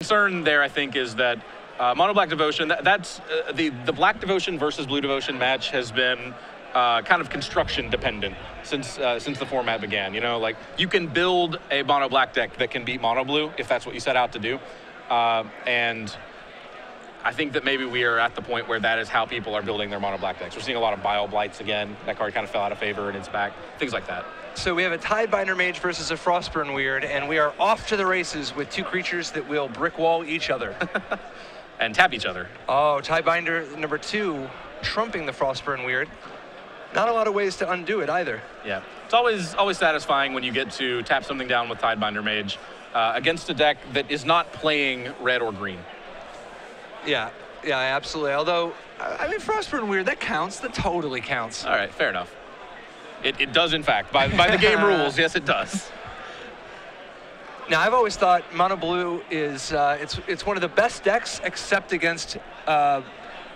concern there, I think, is that Mono Black Devotion, that's the Black Devotion versus Blue Devotion match has been kind of construction dependent since the format began. You know, like you can build a Mono Black deck that can beat Mono Blue if that's what you set out to do. And I think that maybe we are at the point where that is how people are building their Mono Black decks. We're seeing a lot of Bile Blights again. That card kind of fell out of favor and it's back. Things like that. So we have a Tidebinder Mage versus a Frostburn Weird, and we are off to the races with two creatures that will brick wall each other. And tap each other. Oh, Tidebinder number 2, trumping the Frostburn Weird. Not a lot of ways to undo it either. Yeah, it's always satisfying when you get to tap something down with Tidebinder Mage against a deck that is not playing red or green. Yeah, absolutely. Although, I mean, Frostburn Weird, that counts. That totally counts. All right, fair enough. It does, in fact. By the game rules, yes, it does. Now, I've always thought Mono Blue is it's one of the best decks, except against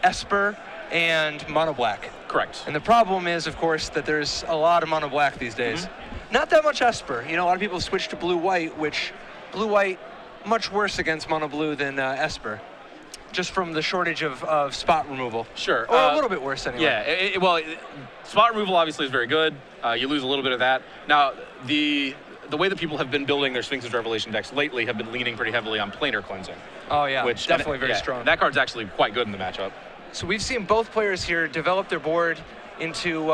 Esper and Mono Black. Correct. And the problem is, of course, that there's a lot of Mono Black these days. Not that much Esper. You know, a lot of people switch to Blue-White, which Blue-White much worse against Mono Blue than Esper. Just from the shortage of spot removal. Sure. Or a little bit worse anyway. Yeah, well, spot removal obviously is very good. You lose a little bit of that. Now, the way that people have been building their Sphinx's Revelation decks lately have been leaning pretty heavily on planar cleansing. Oh yeah, which, definitely very strong. That card's actually quite good in the matchup. So we've seen both players here develop their board into,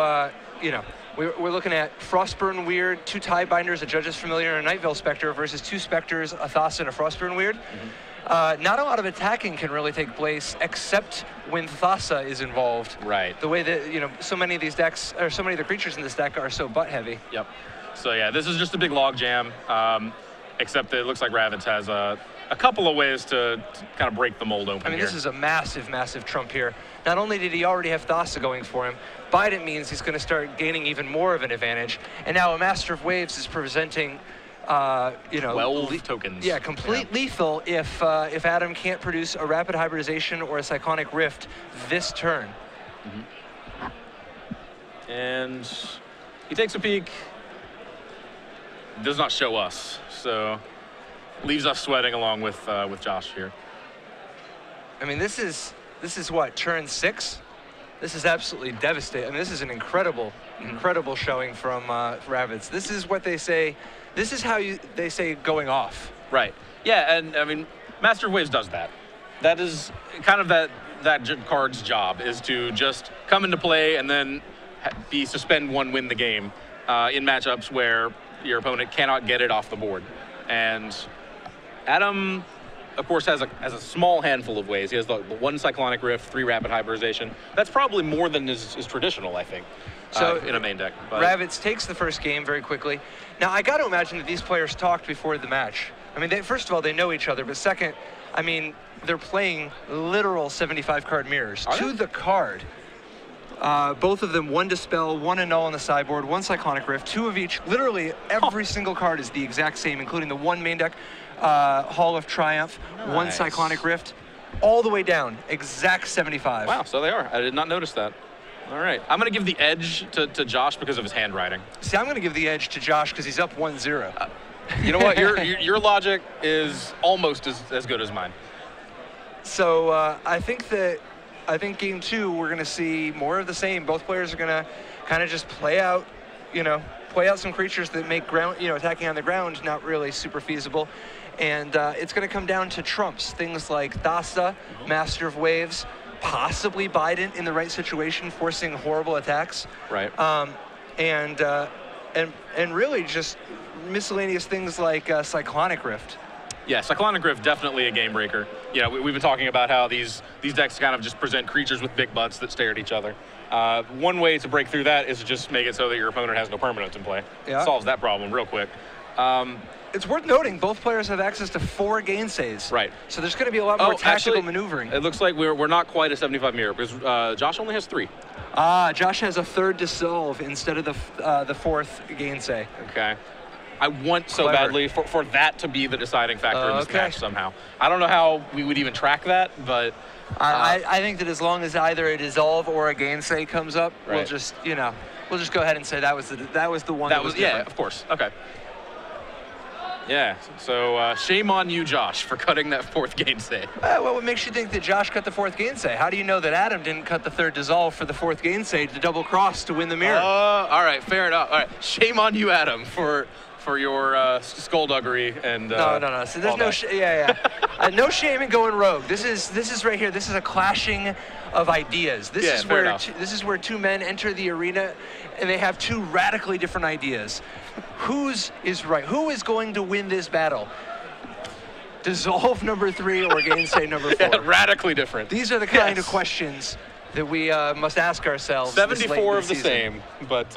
you know, we're looking at Frostburn Weird, 2 Tidebinders, a Judge's Familiar, and a Nightveil Spectre versus 2 Spectres, a Thassa, and a Frostburn Weird. Not a lot of attacking can really take place except when Thassa is involved. Right. The way that, you know, so many of these decks, or so many of the creatures in this deck are so butt heavy. Yep. So yeah, this is just a big log jam, except that it looks like Ravits has a couple of ways to kind of break the mold open. I mean, here. This is a massive, massive trump here. Not only did he already have Thassa going for him, Biden means he's going to start gaining even more of an advantage. And now a Master of Waves is presenting, you know, 12 tokens. Yeah, complete lethal if Adam can't produce a Rapid Hybridization or a Cyclonic Rift this turn. And he takes a peek. Does not show us, so leaves us sweating along with Josh here. I mean, this is what, turn 6? This is absolutely devastating. I mean, this is an incredible showing from Ravits. This is what they say. This is how they say going off. Right. Yeah, and I mean, Master of Waves does that. That is kind of that card's job, is to just come into play and then be suspend 1, win the game in matchups where your opponent cannot get it off the board. And Adam, of course, has a small handful of ways. He has the 1 Cyclonic Rift, 3 Rapid Hybridization. That's probably more than is traditional, I think, so in a main deck. But Ravits takes the first game very quickly. Now, I got to imagine that these players talked before the match. I mean, first of all, they know each other, but second, I mean, they're playing literal 75-card mirrors to the card. Both of them, 1 Dispel, 1 Annul on the sideboard, 1 Cyclonic Rift, 2 of each. Literally every single card is the exact same, including the 1 main deck, Hall of Triumph, 1 Cyclonic Rift, all the way down, exact 75. Wow, so they are. I did not notice that. All right, I'm going to give the edge to Josh because of his handwriting. See, I'm going to give the edge to Josh because he's up 1-0. You know what? Your logic is almost as good as mine. So I think game 2 we're going to see more of the same. Both players are going to kind of just play out some creatures that make ground, attacking on the ground not really super feasible. And it's going to come down to trumps, things like Thassa, Master of Waves, possibly Biden in the right situation, forcing horrible attacks. Right. And really just miscellaneous things like Cyclonic Rift. Yeah, Cyclonic Rift, definitely a game breaker. Yeah, we've been talking about how these decks kind of just present creatures with big butts that stare at each other. One way to break through that is to just make it so that your opponent has no permanents in play. Yeah. Solves that problem real quick. It's worth noting, both players have access to 4 gainsays. Right. So there's going to be a lot more tactical maneuvering. It looks like we're not quite a 75 mirror because Josh only has 3. Josh has a 3rd Dissolve instead of the 4th gainsay. Okay. I want so badly for that to be the deciding factor in this match somehow. I don't know how we would even track that, but I think that as long as either a Dissolve or a gainsay comes up, we'll just go ahead and say that was the one. That was different. Yeah, of course. Okay. Yeah, so shame on you, Josh, for cutting that 4th gainsay. Well, what makes you think that Josh cut the 4th gainsay? How do you know that Adam didn't cut the 3rd dissolve for the 4th gainsay to double cross to win the mirror? All right, fair enough. All right, shame on you, Adam, for your skullduggery and no. So there's no no shame in going rogue. This is right here. This is a clashing of ideas. This is where 2 men enter the arena, and they have 2 radically different ideas. Whose is right? Who is going to win this battle? Dissolve number 3 or gainsay number 4? Yeah, radically different. These are the kind of questions that we must ask ourselves. 74 of the same, but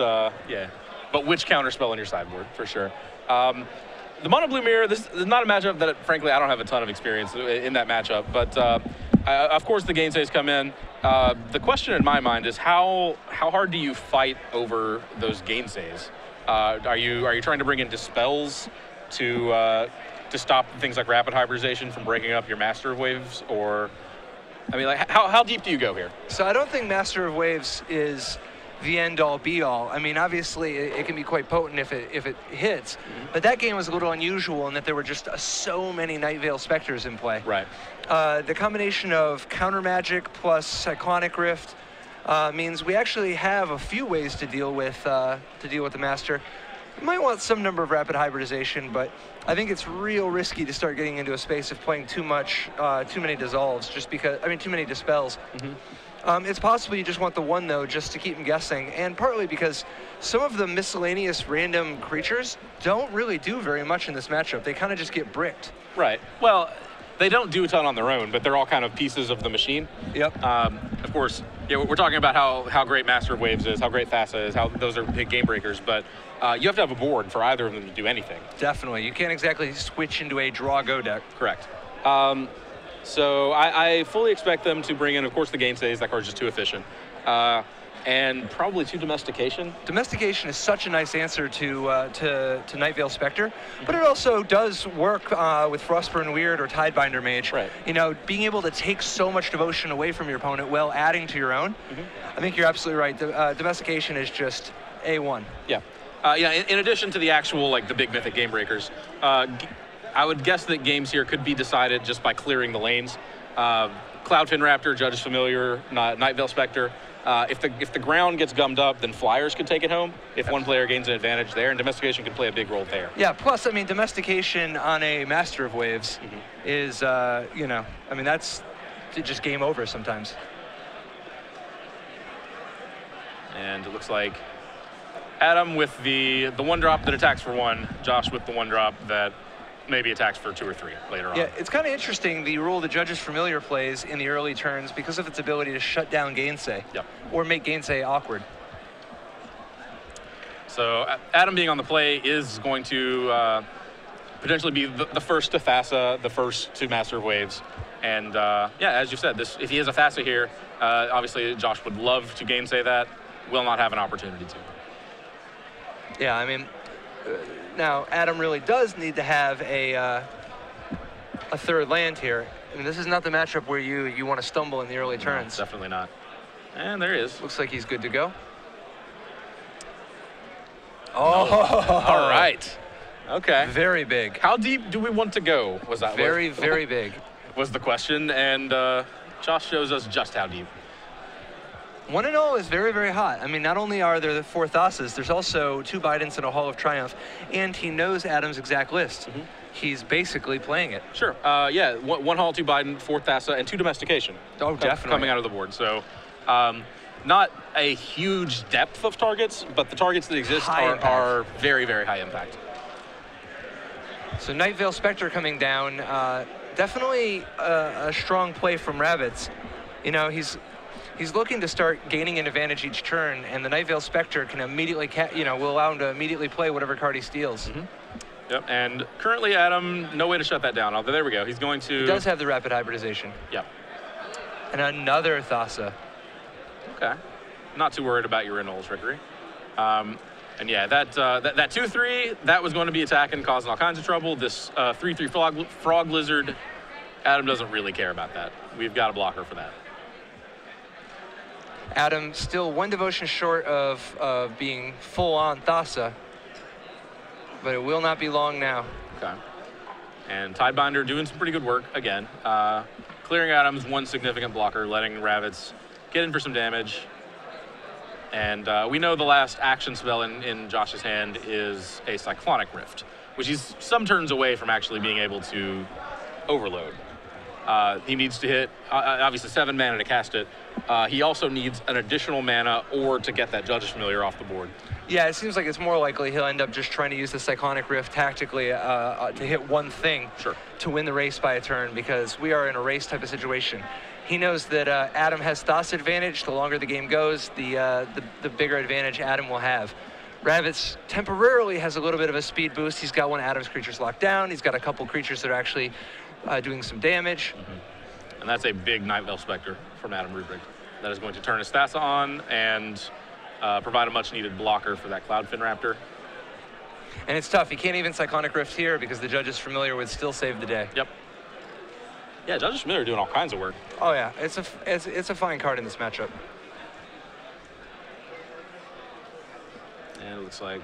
yeah. But which counterspell on your sideboard, for sure. The Mono Blue Mirror, this is not a matchup that, frankly, I don't have a ton of experience in that matchup. But, of course, the gainsays come in. The question in my mind is how hard do you fight over those gainsays? Are you trying to bring in dispels to stop things like rapid hybridization from breaking up your Master of Waves? Or, I mean, like, how deep do you go here? So I don't think Master of Waves is the end-all, be-all. I mean, obviously, it can be quite potent if it hits, but that game was a little unusual in that there were just so many Night Veil Specters in play. Right. The combination of counter magic plus Cyclonic Rift means we actually have a few ways to deal with the Master. You might want some number of rapid hybridization, but I think it's real risky to start getting into a space of playing too many dissolves, just because, too many dispels. It's possible you just want the 1, though, just to keep them guessing, and partly because some of the miscellaneous random creatures don't really do very much in this matchup. They kind of just get bricked. Right. Well, they don't do a ton on their own, but they're all kind of pieces of the machine. Yep. Of course, yeah, we're talking about how great Master of Waves is, how great Thassa is, how those are big game breakers, but you have to have a board for either of them to do anything. Definitely. You can't exactly switch into a draw-go deck. Correct. So I fully expect them to bring in, of course, the gainsays. That card's just too efficient. And probably 2 Domestication. Domestication is such a nice answer to Night Veil Spectre, but it also does work with Frostburn Weird or Tidebinder Mage. Right. You know, being able to take so much devotion away from your opponent while adding to your own. I think you're absolutely right. Domestication is just A1. Yeah. In addition to the actual, like, the big mythic game breakers, I would guess that games here could be decided just by clearing the lanes. Cloudfin Raptor, Judge's Familiar, Night Veil Spectre. If the ground gets gummed up, then Flyers could take it home if one player gains an advantage there, and Domestication can play a big role there. Yeah, plus, I mean, Domestication on a Master of Waves is, that's just game over sometimes. And it looks like Adam with the 1-drop that attacks for 1, Josh with the 1-drop that maybe attacks for 2 or 3 later on. Yeah, it's kind of interesting, the role the Judge's Familiar plays in the early turns because of its ability to shut down Gainsay. Yep. Or make Gainsay awkward. So Adam being on the play is going to potentially be the first to Thassa, the first to Master of Waves. And as you said, if he has a Thassa here, obviously Josh would love to Gainsay that, will not have an opportunity to. Yeah, I mean, now Adam really does need to have a 3rd land here. I mean, this is not the matchup where you want to stumble in the early turns. No, definitely not. And there he is. Looks like he's good to go. Oh, all right. Okay. Very big. How deep do we want to go? Was that very big? Was the question, and Josh shows us just how deep. 1-0 is very, very hot. I mean, not only are there the 4 Thassas, there's also 2 Bidents and a Hall of Triumph, and he knows Adam's exact list. He's basically playing it. Sure. 1 Hall, 2 Bident, 4 Thassa, and 2 Domestication. Oh, definitely. Coming out of the board. So, not a huge depth of targets, but the targets that exist are very, very high impact. So Night Veil Spectre coming down, definitely a strong play from Ravits. You know, he's looking to start gaining an advantage each turn, and the Night Veil Spectre can immediately, will allow him to immediately play whatever card he steals. Yep, and currently Adam, no way to shut that down. There we go. He's going to... He does have the rapid hybridization. Yep. And another Thassa. Okay. Not too worried about your Renewal Trickery. And yeah, that 2-3, that was going to be attacking, causing all kinds of trouble. This 3-3 Frog Lizard, Adam doesn't really care about that. We've got a blocker for that. Adam still 1 devotion short of being full-on Thassa, but it will not be long now. Okay. And Tidebinder doing some pretty good work again. Clearing Adam's one significant blocker, letting Ravits get in for some damage. And we know the last action spell in Josh's hand is a Cyclonic Rift, which he's some turns away from actually being able to overload. He needs to hit, obviously, 7 mana to cast it. He also needs an additional mana or to get that Judge's Familiar off the board. Yeah, it seems like it's more likely he'll end up just trying to use the Cyclonic Rift tactically to hit one thing to win the race by a turn, because we are in a race type of situation. He knows that Adam has Thassa advantage. The longer the game goes, the bigger advantage Adam will have. Ravits temporarily has a little bit of a speed boost. He's got one of Adam's creatures locked down. He's got a couple creatures that are actually doing some damage. And that's a big Night Veil Spectre from Adam Ruprecht. That is going to turn his Thassa on and provide a much-needed blocker for that Cloudfin Raptor. And it's tough. He can't even Cyclonic Rift here because the Judge's Familiar would still save the day. Yep. Yeah, Judge's Familiar doing all kinds of work. Oh yeah, it's a fine card in this matchup. And it looks like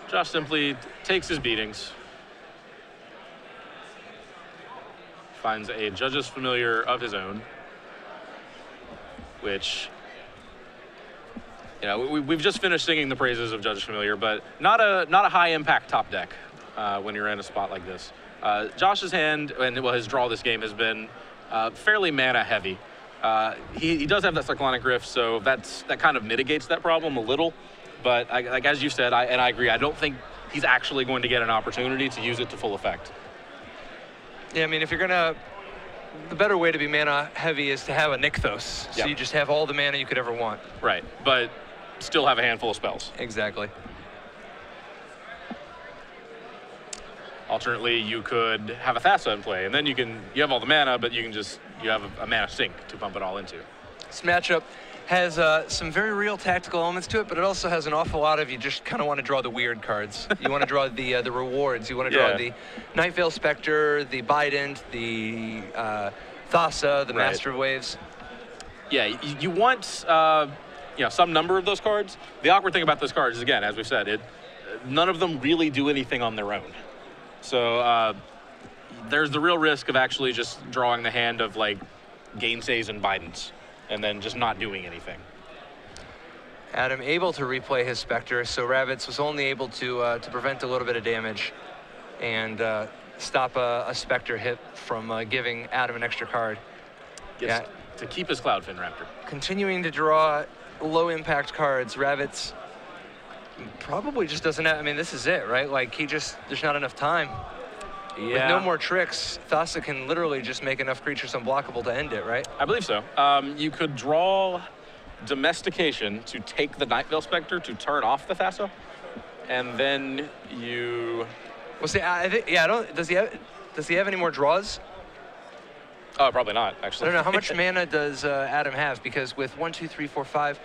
Josh simply takes his beatings. Finds a Judge's Familiar of his own, which, you know, we've just finished singing the praises of Judge's Familiar, but not a high impact top deck when you're in a spot like this. Josh's hand and his draw this game has been fairly mana heavy. He does have that Cyclonic Rift, so that kind of mitigates that problem a little. But like as you said, I agree. I don't think he's actually going to get an opportunity to use it to full effect. Yeah, I mean, if you're gonna, the better way to be mana heavy is to have a Nykthos. So you just have all the mana you could ever want. Right, but still have a handful of spells. Exactly. Alternately, you could have a Thassa in play, and then you have all the mana, but you have a mana sink to pump it all into. This matchup has some very real tactical elements to it, but it also has an awful lot of, you just kind of want to draw the weird cards. You want to draw the rewards. You want to draw the Night Veil Spectre, the Bident, the Thassa, the Master of Waves. Yeah, you want some number of those cards. The awkward thing about those cards is, again, as we've said, none of them really do anything on their own. So there's the real risk of actually just drawing the hand of like Gainsays and Bidents and then just not doing anything. Adam able to replay his Spectre, so Ravits was only able to prevent a little bit of damage and stop a Spectre hit from giving Adam an extra card. To keep his Cloudfin Raptor. Continuing to draw low impact cards, Ravits probably just doesn't have, I mean, this is it, right? Like, there's not enough time. Yeah. With no more tricks, Thassa can literally just make enough creatures unblockable to end it, right? I believe so. You could draw Domestication to take the Night Veil Spectre to turn off the Thassa, and then you... Well, see, does he have any more draws? Oh, probably not, actually. I don't know, how much mana does Adam have? Because with 1, 2, 3, 4, 5,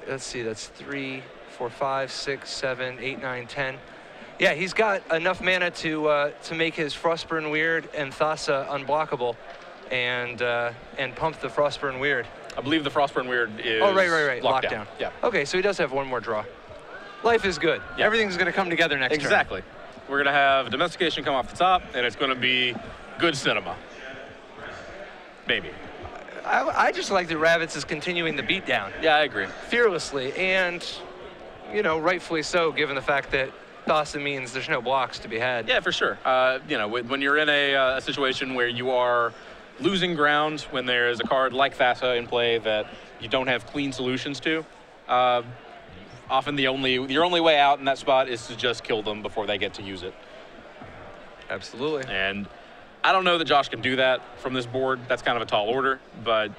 let's see, that's 3, 4, 5, 6, 7, 8, 9, 10. Yeah, he's got enough mana to make his Frostburn Weird and Thassa unblockable, and pump the Frostburn Weird. I believe the Frostburn Weird is locked down. Yeah. Okay, so he does have one more draw. Life is good. Yeah. Everything's going to come together next turn. Exactly. We're going to have Domestication come off the top, and it's going to be good cinema. Maybe. I just like that Ravits is continuing the beatdown. Yeah, I agree. Fearlessly, and, rightfully so, given the fact that Thassa means there's no blocks to be had. Yeah, for sure. When you're in a situation where you are losing ground, when there's a card like Thassa in play that you don't have clean solutions to, often your only way out in that spot is to just kill them before they get to use it. Absolutely. And I don't know that Josh can do that from this board. That's kind of a tall order, but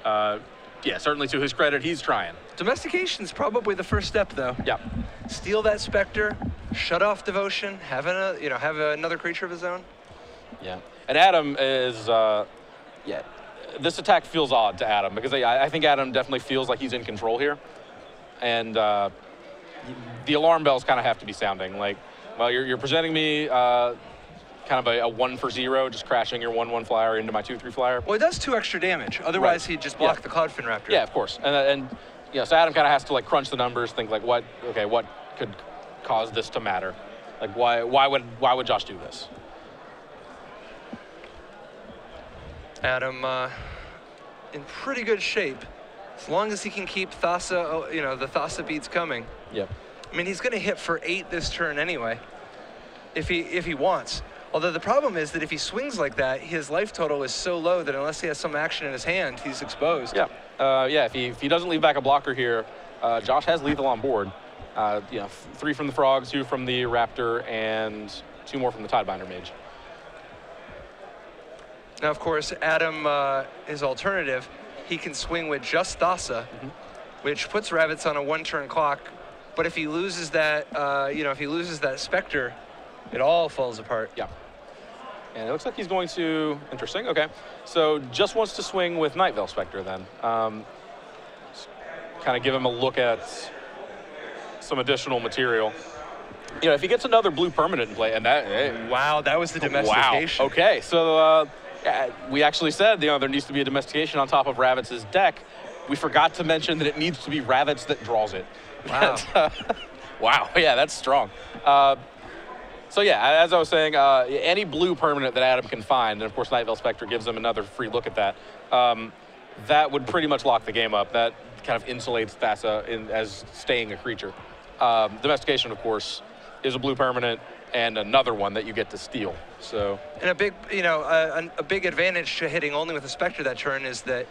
certainly to his credit, he's trying. Domestication's probably the first step, though. Yeah. Steal that Spectre, shut off Devotion, have another creature of his own. Yeah. And Adam is, this attack feels odd to Adam because I think Adam definitely feels like he's in control here. And the alarm bells kind of have to be sounding. Like, well, you're presenting me kind of a 1-for-0, just crashing your 1/1 flyer into my 2/3 flyer. Well, it does 2 extra damage. Otherwise, he'd just block the Cloudfin Raptor. Yeah, of course. And so Adam kind of has to like crunch the numbers, think like, what could cause this to matter? Like, why would Josh do this? Adam in pretty good shape, as long as he can keep Thassa, the Thassa beats coming. Yep. I mean, he's going to hit for 8 this turn anyway, if he wants. Although the problem is that if he swings like that, his life total is so low that unless he has some action in his hand, he's exposed. Yeah. If he doesn't leave back a blocker here, Josh has lethal on board. 3 from the Frogs, 2 from the Raptor, and 2 more from the Tidebinder Mage. Now, of course, Adam, his alternative, he can swing with just Thassa, which puts Ravits on a 1-turn clock. But if he loses that, if he loses that Spectre, it all falls apart. Yeah. And it looks like he's going to, interesting, okay. So just wants to swing with Night Veil Spectre then. Kind of give him a look at some additional material. If he gets another blue permanent in play, and that... Wow, that was the domestication. Wow, okay. So we actually said, there needs to be a domestication on top of Ravits' deck. We forgot to mention that it needs to be Ravits that draws it. Wow. Wow, yeah, that's strong. So yeah, as I was saying, any blue permanent that Adam can find, and of course Night Veil Spectre gives him another free look at that, that would pretty much lock the game up. That kind of insulates Thassa as staying a creature. Domestication, of course, is a blue permanent and another one that you get to steal. So, and a big, a big advantage to hitting only with a Spectre that turn is that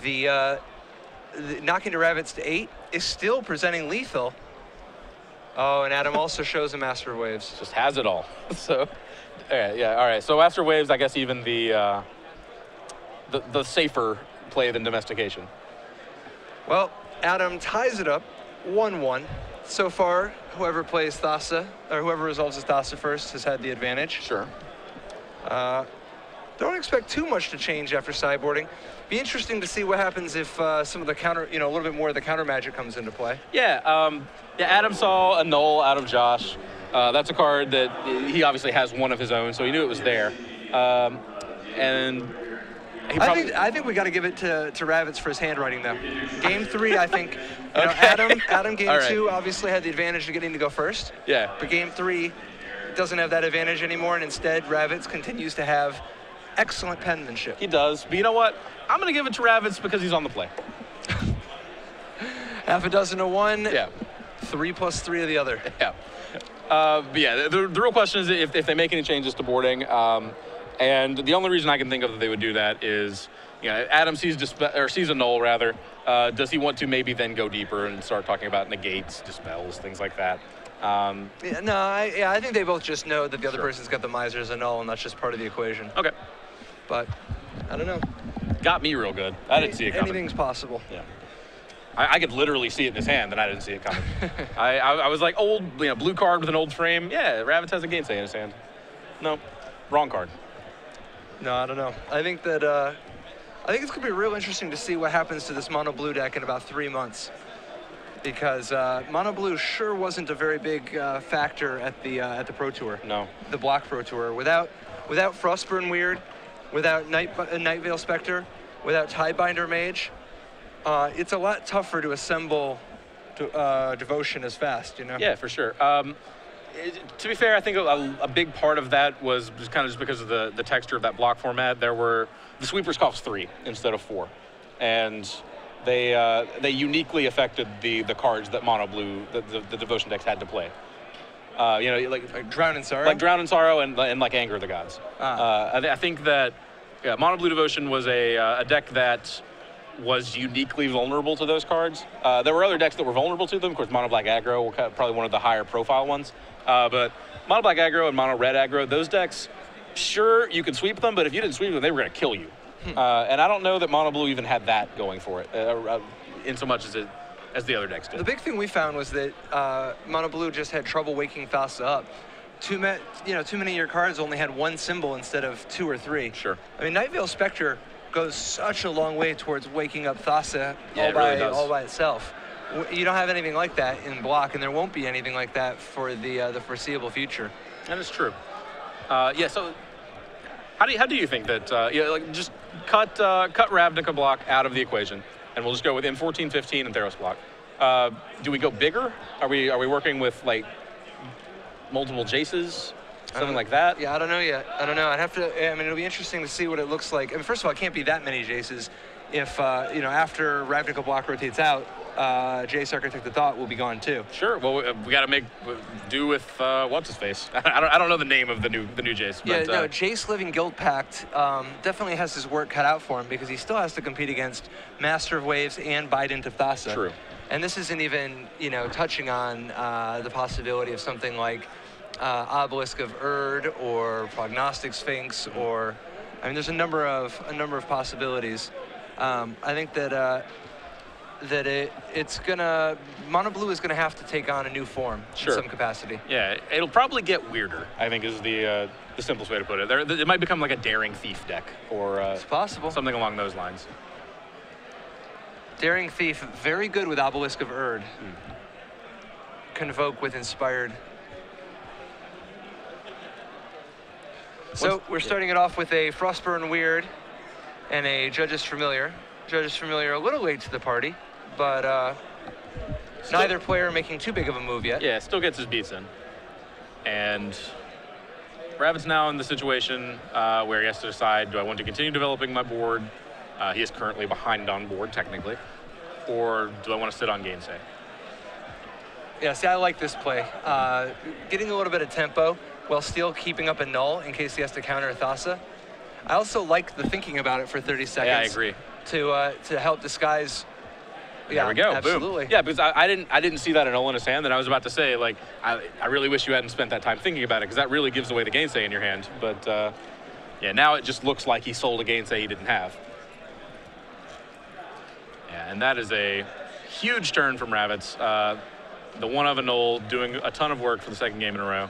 the knocking to Ravits to 8 is still presenting lethal. Oh, and Adam also shows a Master of Waves. Just has it all. So, all right. So Master of Waves, I guess even the safer play than domestication. Well, Adam ties it up 1-1. So far, whoever plays Thassa, or whoever resolves his Thassa first, has had the advantage. Sure. Don't expect too much to change after sideboarding. Be interesting to see what happens if some of the counter, a little bit more of the counter magic comes into play. Yeah, Adam saw a null out of Josh. That's a card that he obviously has one of his own, so he knew it was there. And he I think we got to give it to Ravits for his handwriting, though. Game 3, I think. Okay. Adam game All right. 2 obviously had the advantage of getting to go first. Yeah. But game 3 doesn't have that advantage anymore, and instead Ravits continues to have excellent penmanship. He does, but you know what? I'm going to give it to Ravits because he's on the play. Half a dozen of one. Yeah. 3 plus 3 of the other. Yeah. But yeah, the real question is if they make any changes to boarding. And the only reason I can think of that they would do that is, Adam sees a null rather. Does he want to maybe then go deeper and start talking about negates, dispels, things like that? I think they both just know that the other Sure. person's got the miser as a null, and that's just part of the equation. Okay. But I don't know. Got me real good. I didn't see it coming. Anything's possible. Yeah. I could literally see it in his hand, and I didn't see it coming. I was like, blue card with an old frame. Yeah, Ravits has a gainsay in his hand. No, wrong card. No, I don't know. I think that I think it's gonna be real interesting to see what happens to this mono blue deck in about 3 months, because mono blue sure wasn't a very big factor at the Pro Tour. No. The Block Pro Tour without Frostburn Weird, without Night Veil Spectre, without Tidebinder Mage. It's a lot tougher to assemble Devotion as fast, Yeah, for sure. To be fair, I think a big part of that was just kind of just because of the texture of that block format. The sweepers cost 3 instead of 4, and they uniquely affected the cards that mono blue the Devotion decks had to play. Like Drown in Sorrow. Like Drown in Sorrow and like Anger of the Gods. I think that mono blue Devotion was a deck that was uniquely vulnerable to those cards. There were other decks that were vulnerable to them. Of course, mono black aggro were probably one of the higher profile ones. But mono black aggro and mono red aggro, those decks, sure, you could sweep them, but if you didn't sweep them, they were going to kill you. And I don't know that mono blue even had that going for it, in so much as the other decks did. The big thing we found was that mono blue just had trouble waking Thassa up. Too many of your cards only had 1 symbol instead of 2 or 3. Sure. I mean, Night Veil Spectre goes such a long way towards waking up Thassa all by itself. You don't have anything like that in block, and there won't be anything like that for the foreseeable future. That is true. So how do you think that just cut Ravnica block out of the equation, and we'll just go with M14, 15, and Theros block. Do we go bigger? Are we working with like multiple Jaces, something like that. Yeah, I don't know yet. I don't know. I'd have to. I mean, it'll be interesting to see what it looks like. I mean, first of all, it can't be that many Jaces. If you know, after Ravnica block rotates out, Jace Architect of Thought will be gone too. Sure. Well, we got to make do with what's his face. I don't know the name of the new Jace. Yeah, but, no. Jace Living Guild Pact definitely has his work cut out for him because he still has to compete against Master of Waves and Bident of Thassa. True. And this isn't even, you know, touching on the possibility of something like Obelisk of Erd or Prognostic Sphinx, or I mean, there's a number of possibilities. I think that it's gonna Mono Blue is gonna have to take on a new form in some capacity. Yeah, it'll probably get weirder, I think, is the simplest way to put it. It might become like a Daring Thief deck, or it's possible, something along those lines. Daring Thief, very good with Obelisk of Erd. Convoke with Inspired. So we're starting it off with a Frostburn Weird and a Judge's Familiar. Judge's Familiar a little late to the party, but neither player making too big of a move yet. Yeah, still gets his beats in. And Ravits now in the situation where he has to decide, do I want to continue developing my board? He is currently behind on board, technically. Or do I want to sit on Gainsay? Yeah, see, I like this play. Getting a little bit of tempo while still keeping up a null in case he has to counter Thassa. I also like the thinking about it for 30 seconds. Yeah, I agree. To help disguise. Yeah, there we go. Absolutely. Boom. Yeah, because I didn't see that in Olinus' hand, and I was about to say, like, I really wish you hadn't spent that time thinking about it, because that really gives away the Gainsay in your hand. But yeah, now it just looks like he sold a Gainsay he didn't have. Yeah, and that is a huge turn from Ravits. The one of a null doing a ton of work for the second game in a row.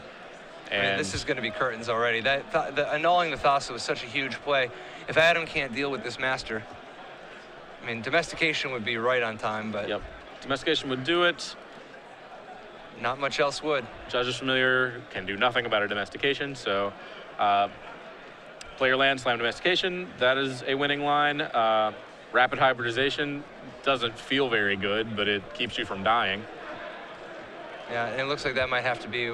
And I mean, this is going to be curtains already. Annulling the Thassa was such a huge play. If Adam can't deal with this Master, I mean, Domestication would be right on time, but... Yep. Domestication would do it. Not much else would. Judge's Familiar can do nothing about a Domestication, so player land, slam Domestication, that is a winning line. Rapid Hybridization doesn't feel very good, but it keeps you from dying. Yeah, and it looks like that might have to be...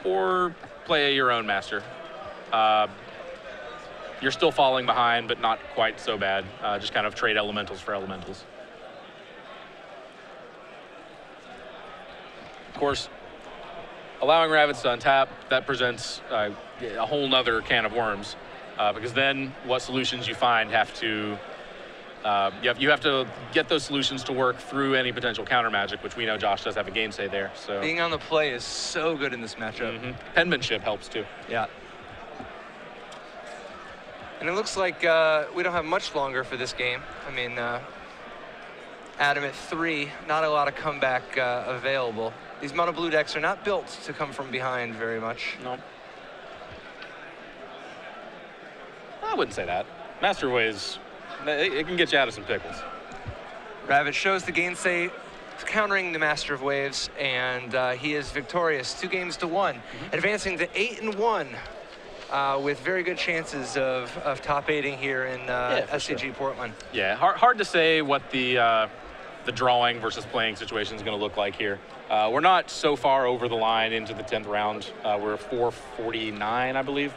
Or play your own Master. You're still falling behind, but not quite so bad. Just kind of trade elementals for elementals. Of course, allowing Ravits to untap, that presents a whole nother can of worms. Because then what solutions you find have to... you have to get those solutions to work through any potential counter magic, which we know Josh does have a Gainsay there. So being on the play is so good in this matchup. Penmanship helps too. Yeah. And it looks like we don't have much longer for this game. I mean, Adam at 3, not a lot of comeback available. These mono blue decks are not built to come from behind very much. No. I wouldn't say that. Master Ways, it can get you out of some pickles. Ravits shows the Gainsay countering the Master of Waves, and he is victorious, 2-1, advancing to 8-1 with very good chances of top 8ing here in SCG Portland. Yeah, hard to say what the drawing versus playing situation is going to look like here. We're not so far over the line into the 10th round. We're 449, I believe.